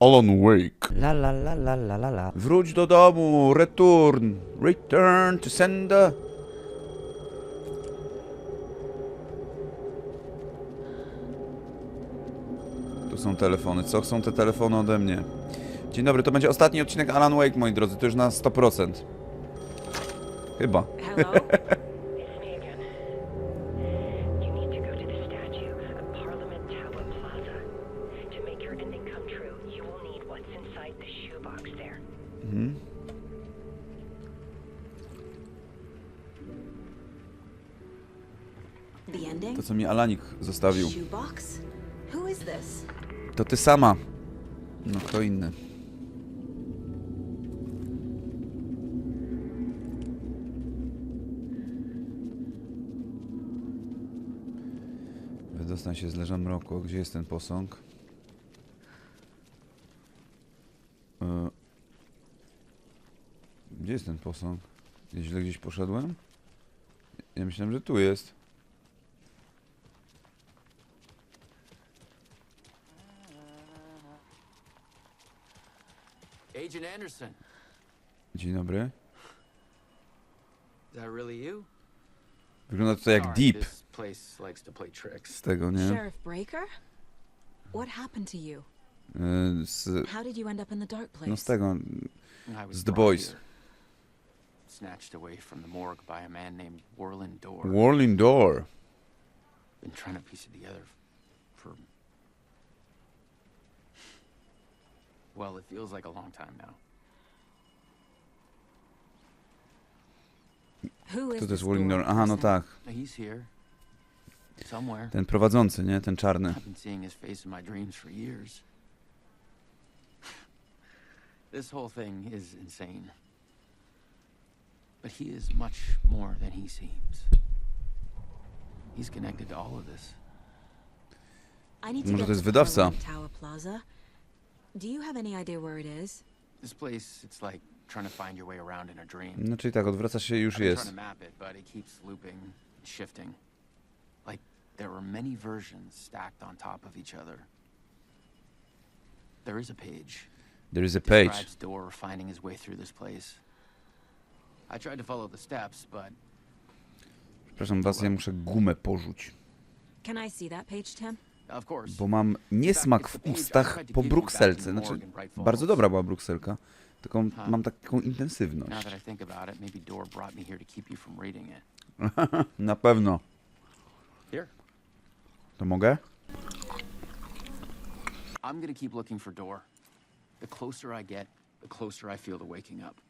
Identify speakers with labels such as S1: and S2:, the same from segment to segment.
S1: Alan Wake.
S2: La la la la la la la.
S1: Wróć do domu, return. Return to sender. Tu są telefony. Co chcą te telefony ode mnie? Dzień dobry, to będzie ostatni odcinek Alan Wake, moi drodzy. To już na 100%. Chyba.
S3: Hello? It's me again. You need to go to the statue at Parliament Tower Plaza. To make your ending come true, you will need what's inside the shoebox there.
S4: The ending?
S1: To, co mi Alanik zostawił.
S4: Shoebox? Who is this?
S1: To ty sama. No kto inny. Wydostań się z leża mroku. Gdzie jest ten posąg? Gdzie jest ten posąg? Źle gdzieś poszedłem? Ja myślałem, że tu jest.
S5: Agent Anderson.
S1: Dzień dobry.
S5: Is that really you?
S1: Wygląda to jak
S5: Sorry,
S1: Deep
S5: This place likes to play tricks.
S1: z tego, nie?
S4: Sheriff Breaker? What happened to you? How did you end up in the dark place?
S1: No z tego,
S5: I was
S1: z The
S5: brought
S1: Boys.
S5: here, snatched away from the morgue by a man named Warland Door.
S1: Warling Door.
S5: Been trying to piece it together for... Well, it feels like a long time now.
S4: Who is
S1: Kto to jest
S4: this
S1: Warling Door?
S4: door
S1: Aha, no
S4: person?
S1: tak.
S5: He's here. Somewhere.
S1: Ten prowadzący, nie? Ten czarny.
S5: I've been seeing his face in my dreams for years. This whole thing is insane. But he is much more than he seems. He's connected to all of this.
S4: I need to
S1: Może
S4: get
S1: to jest
S4: to
S1: wydawca.
S4: Parliament Tower Plaza. Do you have any idea where it is?
S5: This place, it's like trying to find your way around in a dream.
S1: No czyli tak, odwracasz się i już
S5: I've been
S1: jest.
S5: trying to map it, but it keeps looping, shifting. Like there are many versions stacked on top of each other. There is a page.
S1: There is a page.
S5: Describes Door finding his way through this place. I tried to follow the steps, but
S1: Przepraszam was, ja muszę gumę porzuć.
S4: Can I see that page, Tim?
S5: of course.
S1: Bo mam niesmak w ustach po brukselce. Znaczy, bardzo dobra była brukselka. Tylko mam taką
S5: Now
S1: intensywność.
S5: that I think about it, maybe Door brought me here to keep you from reading it.
S1: Na pewno.
S5: Here.
S1: To mogę?
S5: I'm gonna keep looking for Door. The closer I get, the closer I feel to waking up.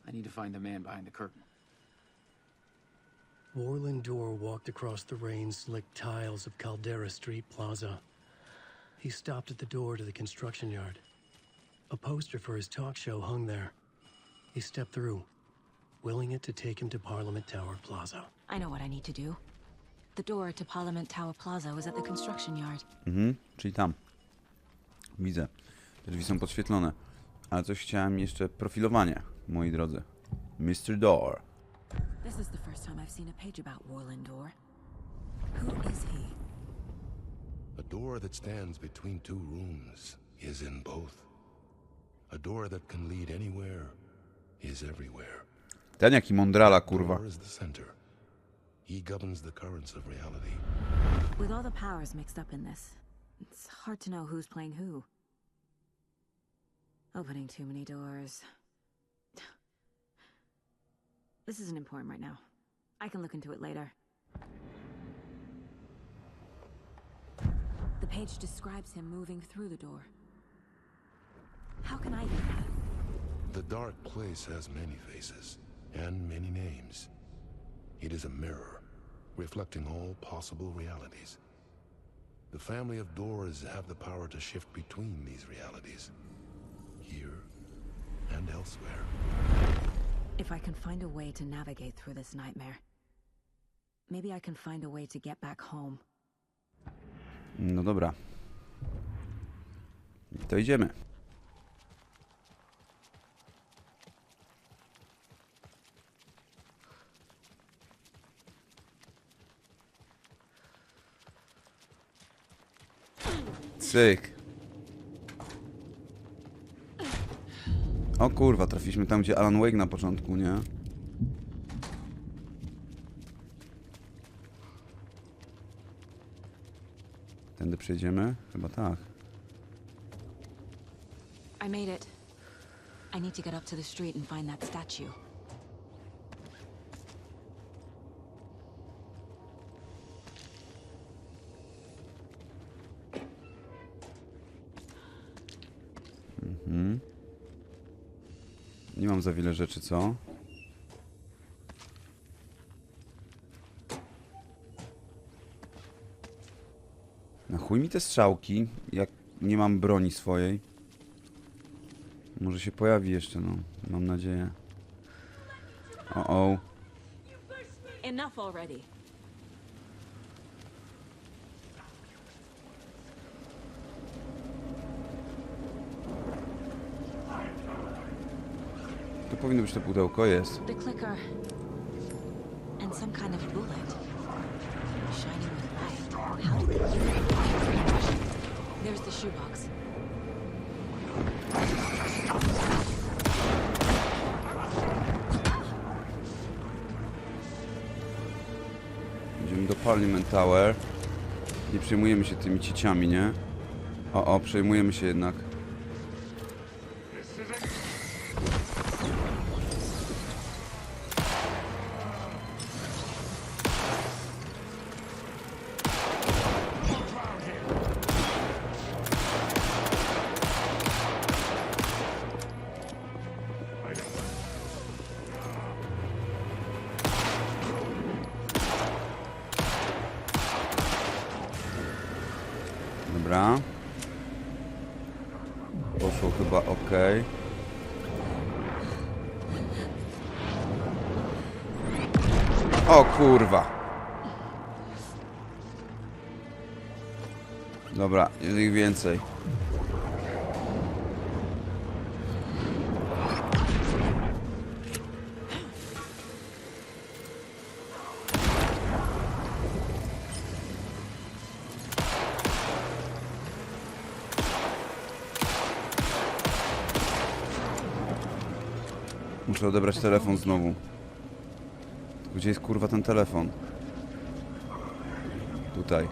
S5: I need to find the man behind the curtain.
S6: Warland Door walked across the rain-slicked tiles of Caldera Street Plaza. He stopped at the door to the construction yard. A poster for his talk show hung there. He stepped through, willing it to take him to Parliament Tower Plaza.
S4: I know what I need to do. The door to Parliament Tower Plaza was at the construction yard.
S1: Czyli tam. Widzę. Te drzwi są podświetlone. Ale coś chciałem jeszcze profilowanie, moi drodzy. Mr. Door.
S4: This is the first time I've seen a page about Warland Door. Who is he?
S7: A door that stands between two rooms is in both. A door that can lead anywhere is everywhere.
S1: Ten jaki mądrala,
S7: The
S1: kurwa.
S7: door is the center. He governs the currents of reality.
S4: With all the powers mixed up in this, it's hard to know who's playing who. Opening too many doors. This isn't important right now. I can look into it later. The page describes him moving through the door. How can I do that?
S7: The dark place has many faces and many names. It is a mirror, reflecting all possible realities. The family of doors have the power to shift between these realities, here and elsewhere.
S4: If I can find a way to navigate through this nightmare, maybe I can find a way to get back home.
S1: No dobra. To idziemy. Cyk. O kurwa, trafiliśmy tam, gdzie Alan Wake na początku, nie? Tędy przejdziemy? Chyba tak.
S4: I made it. I need to get up to the street and find that statue.
S1: Nie mam za wiele rzeczy, co? Na chuj mi te strzałki, jak nie mam broni swojej. Może się pojawi jeszcze, no. Mam nadzieję. O.
S4: Enough already.
S1: Tu powinno być to pudełko, jest.
S4: The clicker. And some kind of bullet. Shining with light. How did they use it? There's the shoebox.
S1: Idziemy do Parliament Tower. Nie przejmujemy się tymi ciciami, nie? O, przejmujemy się jednak. Dobra. Poszło chyba ok. O kurwa. Dobra, jest ich więcej. Muszę odebrać telefon znowu. Tylko gdzie jest kurwa ten telefon? Tutaj.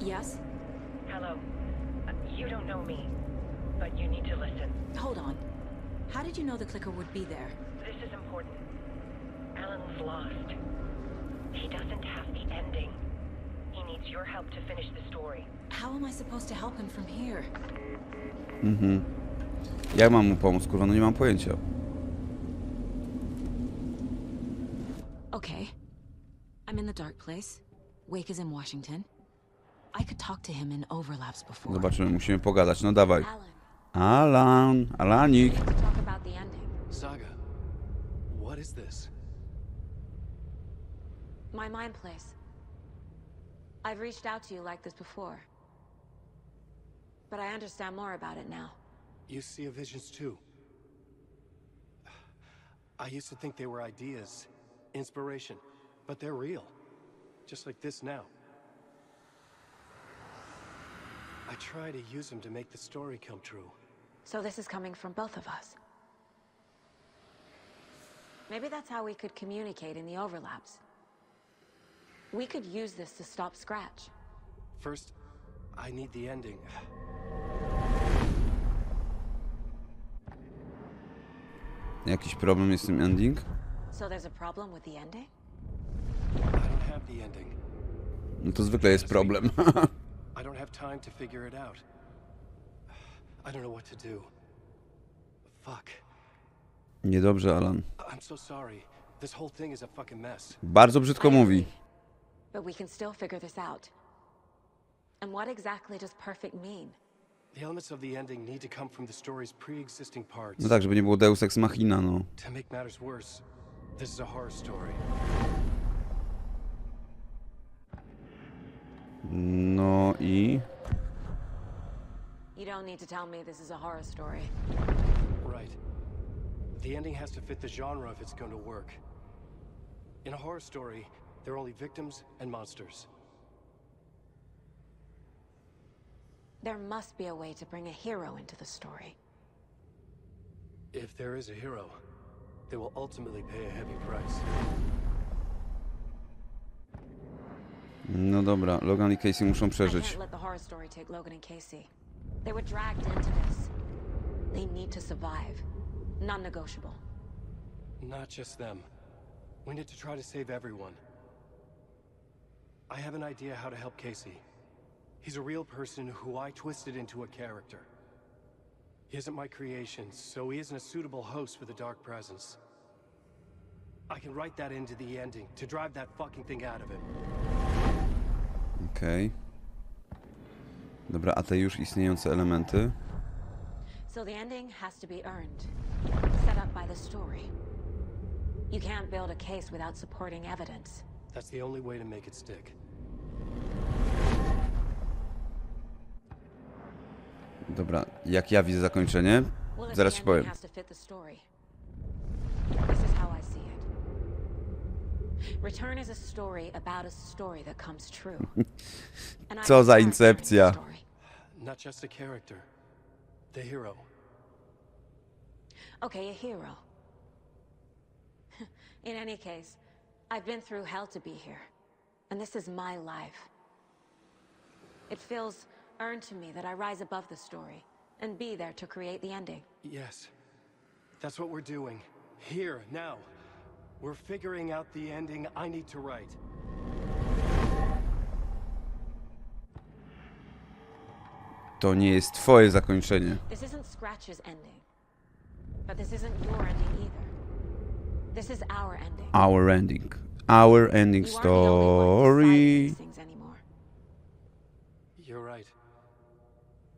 S4: Yes?
S3: Hello. You don't know me, but you need to listen.
S4: Hold on. How did you know the clicker would be there?
S3: This is important. Alan's lost. He doesn't have the ending. He needs your help to finish the story.
S4: How am I supposed to help him from here?
S1: Jak mam mu pomóc, kurwa? No nie mam pojęcia.
S4: Okay. I'm in the dark place. Wake is in Washington. I could talk to him in overlaps before.
S1: Zobaczymy, musimy pogadać. No dawaj.
S4: Alan,
S1: Alanik.
S4: to talk about the ending.
S6: Saga, what is this?
S4: My mind place. I've reached out to you like this before. But I understand more about it now.
S6: You see visions too. I used to think they were ideas, inspiration, but they're real. Just like this now. I try to use them to make the story come true.
S4: So this is coming from both of us. Maybe that's how we could communicate in the overlaps. We could use this to stop Scratch.
S6: First, I need the ending.
S1: Jakiś problem jest z tym ending?
S4: So there's a problem with the ending?
S6: I don't have the ending.
S1: No to zwykle jest problem.
S6: I don't have time to figure it out. I don't know what to do. Fuck.
S1: Niedobrze, Alan.
S6: I'm so sorry. This whole thing is a fucking mess.
S1: Bardzo brzydko mówi.
S4: But we can still figure this out. And what exactly does perfect mean?
S6: The elements of the ending need to come from the story's pre-existing parts.
S1: No tak, żeby nie było Deus Ex Machina, no.
S6: To make matters worse, this is a horror story.
S1: No i...
S4: You don't need to tell me this is a horror story.
S6: Right. The ending has to fit the genre if it's going to work. In a horror story, there are only victims and monsters.
S4: There must be a way to bring a hero into the story.
S6: If there is a hero, they will ultimately pay a heavy price.
S1: No dobra, Logan i Casey muszą
S4: I
S1: przeżyć.
S4: can't let the horror story take Logan and Casey. They were dragged into this. They need to survive. Non-negotiable.
S6: Not just them. We need to try to save everyone. I have an idea how to help Casey. He's a real person who I twisted into a character. He isn't my creation, so he isn't a suitable host for the Dark Presence. I can write that into the ending to drive that fucking thing out of him.
S1: Okej. Dobra, a te już istniejące elementy?
S4: So the ending has to be earned. Set up by the story. You can't build a case without supporting evidence.
S6: That's the only way to make it stick.
S1: Dobra, jak ja widzę zakończenie?
S4: Well, if
S1: Zaraz
S4: the
S1: ci
S4: ending
S1: powiem.
S4: has to fit the story. This is how I see it. Return is a story about a story that comes true. And I
S1: Co za
S4: have a character in the
S1: incepcja.
S4: story.
S6: Not just a character. The hero.
S4: Okay, a hero. In any case, I've been through hell to be here. And this is my life. It feels earned to me that I rise above the story and be there to create the ending.
S6: Yes. That's what we're doing. Here, now. We're figuring out the ending I need to write.
S1: To nie jest twoje zakończenie.
S4: This isn't Scratch's ending. But this isn't your ending either. This is our ending.
S1: Our ending. Our ending
S4: You aren't the only one deciding
S1: story.
S4: these things anymore.
S6: You're right.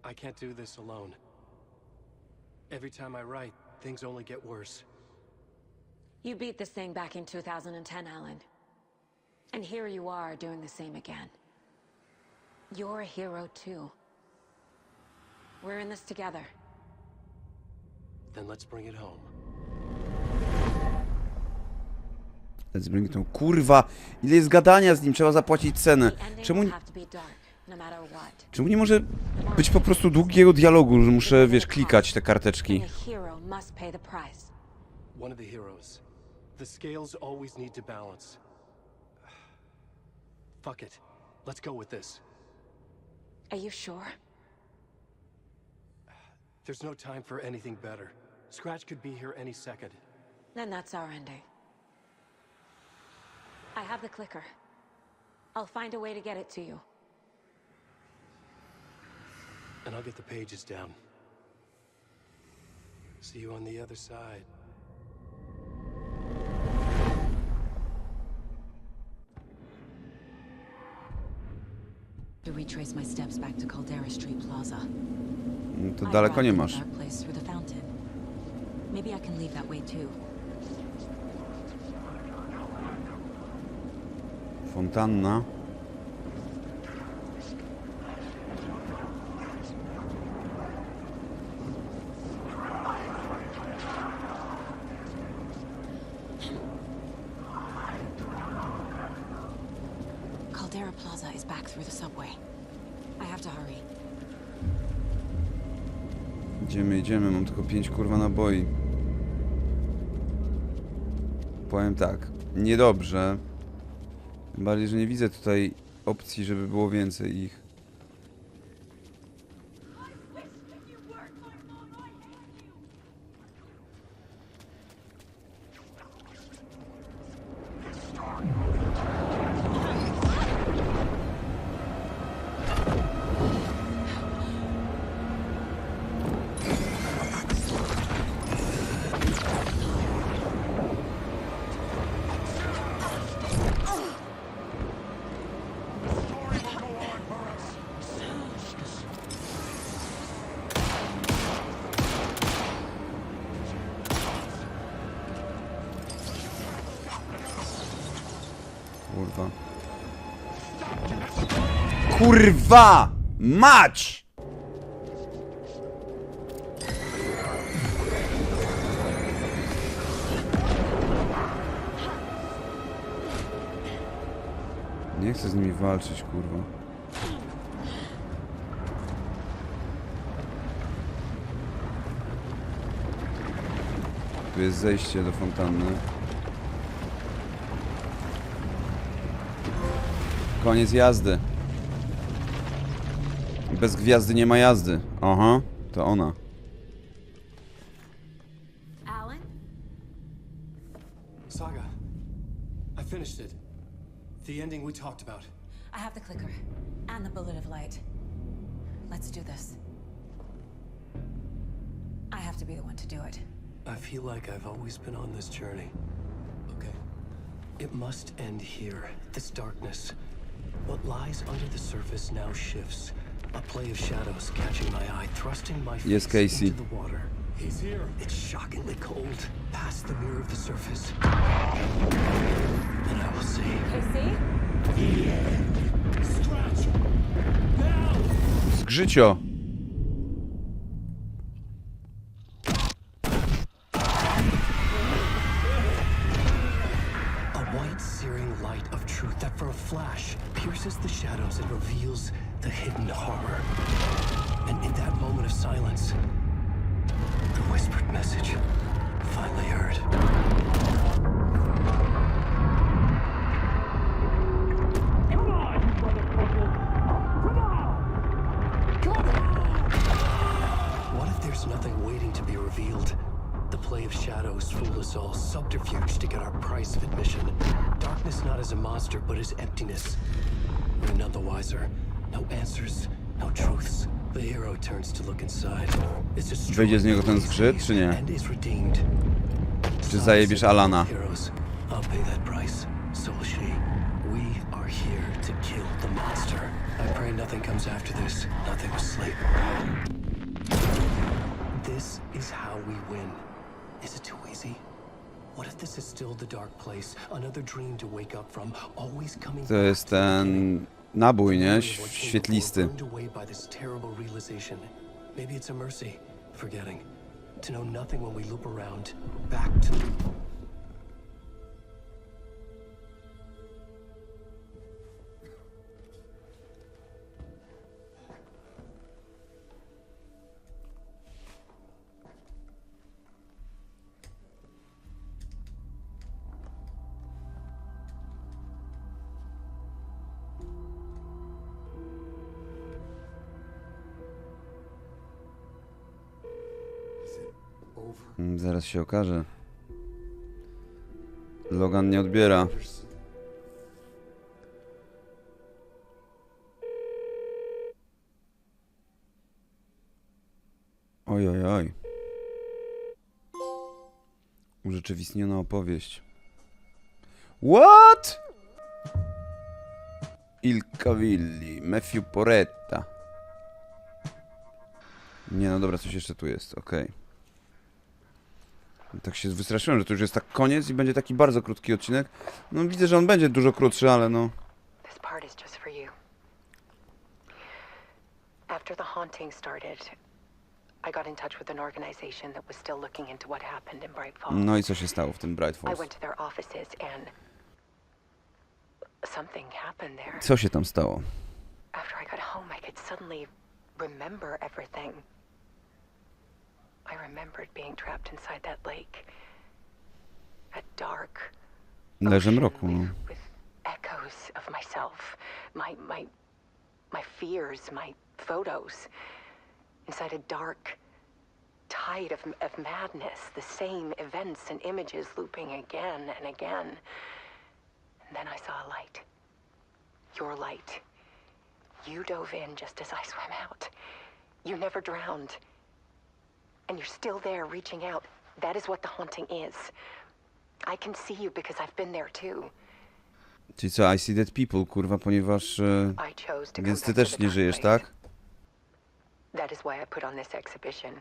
S6: I can't do this alone. Every time I write, things only get worse.
S4: You beat this thing back in 2010, Alan. And here you are doing the same again. You're a hero too. We're in this together.
S6: Then let's bring it home.
S1: Let's bring it home. Kurwa, ile jest gadania z nim, trzeba zapłacić cenę.
S4: The ending
S1: Czemu,
S4: will have to be dark, no matter what.
S1: czemu nie może być po prostu długiego dialogu, że muszę, wiesz, klikać te
S4: And
S1: karteczki?
S4: a hero must pay the price.
S6: One of the heroes. The scales always need to balance. Fuck it. Let's go with this.
S4: Are you sure?
S6: There's no time for anything better. Scratch could be here any second.
S4: Then that's our ending. I have the clicker. I'll find a way to get it to you.
S6: And I'll get the pages down. See you on the other side.
S4: To retrace my steps back to Caldera Street Plaza.
S1: No to daleko nie masz.
S4: Dark place through the fountain. Maybe I can leave that way too.
S1: Fontanna.
S4: Caldera Plaza is back through the subway. I have to hurry.
S1: Idziemy, idziemy, mam tylko 5 kurwa naboi. Powiem tak, niedobrze. Tym bardziej, że nie widzę tutaj opcji, żeby było więcej ich. Kurwa. Kurwa! Mać! Nie chcę z nimi walczyć, kurwa. Tu jest zejście do fontanny. Koniec jazdy. Bez gwiazdy nie ma jazdy. Aha, to ona.
S4: Alan?
S6: Saga, I finished it. The ending we talked about.
S4: I have the clicker and the bullet of light. Let's do this. I have to be the one to do it.
S6: I feel like I've always been on this journey. Okay. It must end here. This darkness. What lies under the surface now shifts. A play of shadows catching my eye, thrusting my
S1: Yes,
S6: face
S1: Casey.
S6: into the water. He's here. It's shockingly cold. Past the mirror of the surface. And I will see.
S4: Casey?
S6: Stretch! Now!
S1: Zgrzycio!
S6: A white, searing light of truth that for a flash pierces the shadows and reveals the hidden horror. And in that moment of silence, the whispered message finally heard. What if there's nothing waiting to be revealed? The play of shadows fool us all, subterfuge to get our price of admission. Darkness not as a monster, but as emptiness. We're none the wiser. No answers, no truths. The hero turns to look inside. It's destroyed
S1: Wyjdzie z niego ten zgrzyt, czy nie?
S6: and is redeemed.
S1: Czy zajebiesz Alana?
S6: Heroes, I'll pay that price. So will she. We are here to kill the monster. I pray nothing comes after this. Nothing will sleep. This is how we win. Is it too easy? What if this is still the dark place? Another dream to wake up from, always coming
S1: To jest ten nabój, nie? Świetlisty.
S6: Maybe it's a mercy, forgetting. To know nothing when we loop around, back to...
S1: Zaraz się okaże. Logan nie odbiera. Oj, oj, oj. Urzeczywistniona opowieść. What? Il Cavilli, Matthew Porretta. Nie, no dobra, coś jeszcze tu jest, okej. Tak się wystraszyłem, że to już jest tak koniec i będzie taki bardzo krótki odcinek. No widzę, że on będzie dużo krótszy, ale no...
S3: This part is just for you. After the haunting started, I got in touch with an organization that was still looking into what happened in Bright Falls.
S1: No i co się stało w tym Bright
S3: I
S1: Falls?
S3: went to their offices and something happened there.
S1: Co się tam stało?
S3: After I got home, I could suddenly remember everything. I remembered being trapped inside that lake. A dark
S1: Leży
S3: ocean
S1: mroku, no.
S3: with echoes of myself, my fears, my photos. Inside a dark tide of madness, the same events and images looping again and again. And then I saw a light. Your light. You dove in just as I swam out. You never drowned. And you're still there reaching out. That is what the haunting is. I can see you because I've been there too.
S1: Czyli co, I see dead people, kurwa, ponieważ...
S3: I chose to
S1: Więc
S3: come
S1: ty
S3: back to
S1: też
S3: the
S1: nie
S3: dark
S1: żyjesz,
S3: place.
S1: tak?
S3: That is why I put on this exhibition.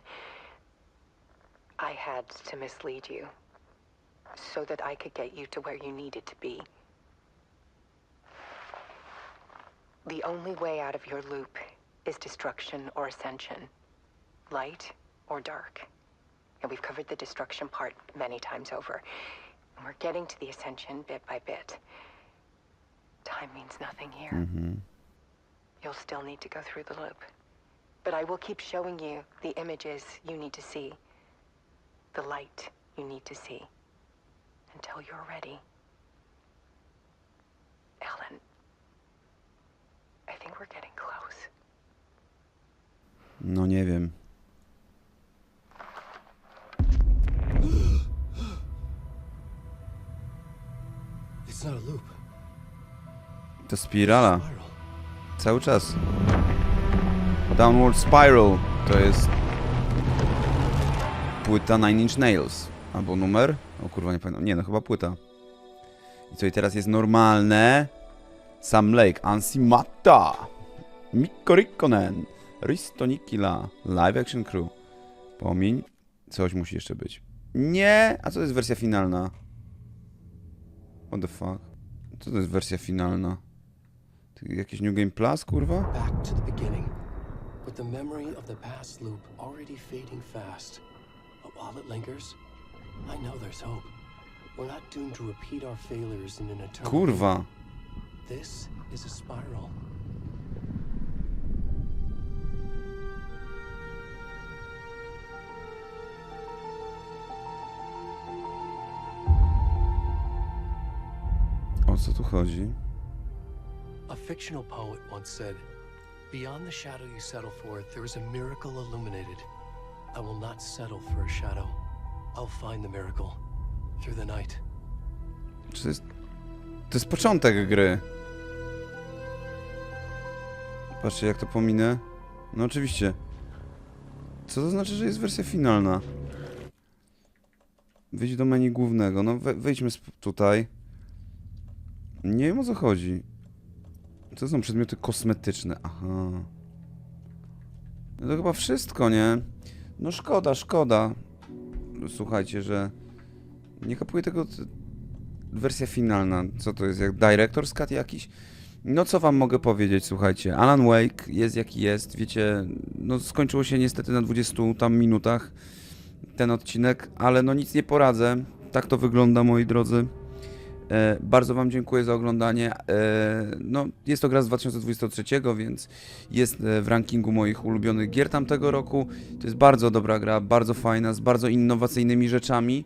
S3: I had to mislead you. So that I could get you to where you needed to be. The only way out of your loop is destruction or ascension. Light or dark. And we've covered the destruction part many times over. And we're getting to the ascension bit by bit. Time means nothing here. You'll still need to go through the loop. But I will keep showing you the images you need to see. The light you need to see. Until you're ready. Alan, I think we're getting close.
S1: No nie wiem.
S6: It's not a loop.
S1: To spirala.
S6: Spiral.
S1: Cały czas. Downward Spiral to jest płyta Nine Inch Nails. Albo numer? O kurwa, nie pamiętam. Nie, no chyba płyta. I co, i teraz jest normalne? Sam Lake, Ansimata, Mikko Rikkonen, Risto Nikila, Live Action Crew. Pomiń. Coś musi jeszcze być. Nie! A co to jest wersja finalna? What the fuck? Co to jest wersja finalna? Jakiś New Game Plus, kurwa?
S6: Back to the beginning. With the memory of the past loop already fading fast. But while it lingers, I know there's hope. We're not doomed to repeat our failures in an eternal
S1: Kurwa.
S6: This is a spiral.
S1: O co tu chodzi?
S6: A fictional poet once said, "Beyond the shadow you settle for, there is a miracle illuminated. I will not settle for a shadow. I'll find the miracle through the night."
S1: Czy to jest... To jest początek gry. Patrzcie, jak to pominę. No oczywiście. Co to znaczy, że jest wersja finalna? Wyjdź do menu głównego. No wejdźmy tutaj. Nie wiem, o co chodzi. To są przedmioty kosmetyczne. Aha. No to chyba wszystko, nie? No szkoda, szkoda. Słuchajcie, że... Nie kapuję tego... Wersja finalna. Co to jest? Jak Director's Cut jakiś? No co wam mogę powiedzieć, słuchajcie. Alan Wake jest jaki jest. Wiecie, no skończyło się niestety na 20 tam minutach ten odcinek, ale no nic nie poradzę. Tak to wygląda, moi drodzy. Bardzo wam dziękuję za oglądanie. No, jest to gra z 2023, więc jest w rankingu moich ulubionych gier tamtego roku. To jest bardzo dobra gra, bardzo fajna, z bardzo innowacyjnymi rzeczami.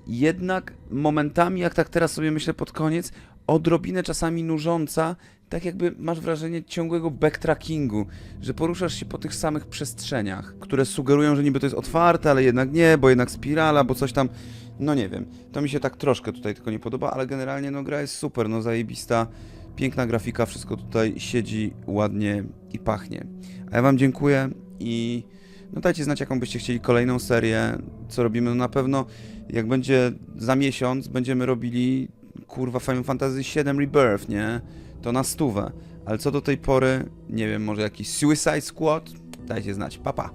S1: Jednak momentami, jak tak teraz sobie myślę pod koniec, odrobinę czasami nużąca, tak jakby masz wrażenie ciągłego backtrackingu, że poruszasz się po tych samych przestrzeniach, które sugerują, że niby to jest otwarte, ale jednak nie, bo jednak spirala, bo coś tam, no nie wiem. To mi się tak troszkę tutaj tylko nie podoba, ale generalnie no gra jest super, no zajebista, piękna grafika, wszystko tutaj siedzi ładnie i pachnie. A ja wam dziękuję i no dajcie znać, jaką byście chcieli kolejną serię, co robimy. No na pewno, jak będzie za miesiąc, będziemy robili, kurwa, Final Fantasy VII Rebirth, nie? To na 100. Ale co do tej pory, nie wiem, może jakiś Suicide Squad? Dajcie znać. Pa, pa.